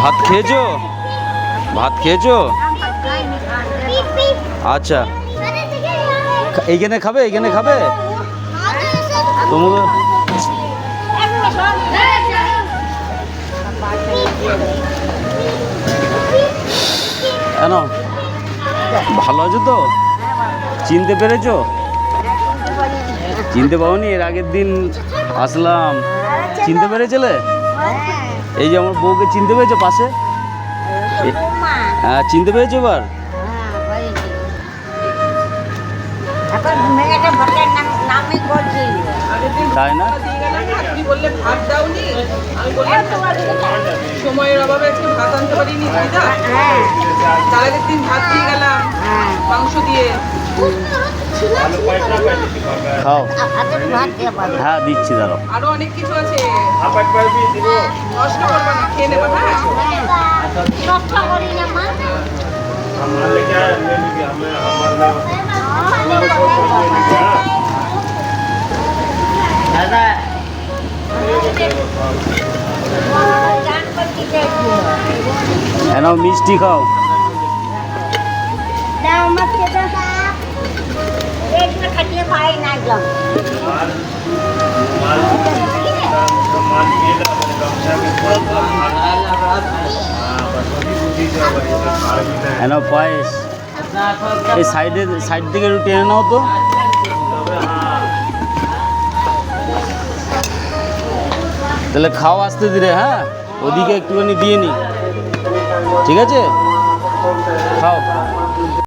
ভাত খেয়েছো? ভাত খেয়েছো? আচ্ছা, এইখানে খাবে? এইখানে খাবে তোমাদের? কেন, ভালো আছো তো? চিনতে পেরেছো? চিনতে পাওনি? এর আগের দিন আসলাম, চিনতে পেরেছিলে? এই যে আমার বউকে চিনতে পেরেছো পাশে? হ্যাঁ, চিনতে পেরেছো এবার? তাই না? সময়ের অভাবে আজকে ভাত আনতে পারিনি দিদা। তার আগের দিন ভাত দিয়ে গেলাম মাংস দিয়ে। খাও। হ্যাঁ দিচ্ছি, দাঁড়াও। আরো অনেক কিছু আছে, নষ্ট করবা না, খেয়ে নেবা। নাও মিষ্টি খাও। নাও পায়েস। এই সাইড থেকে একটু টেনে নাও তো। তাহলে খাও আস্তে ধীরে। হ্যাঁ, ওদিকে একটুখানি দিয়ে নি, ঠিক আছে? খাও।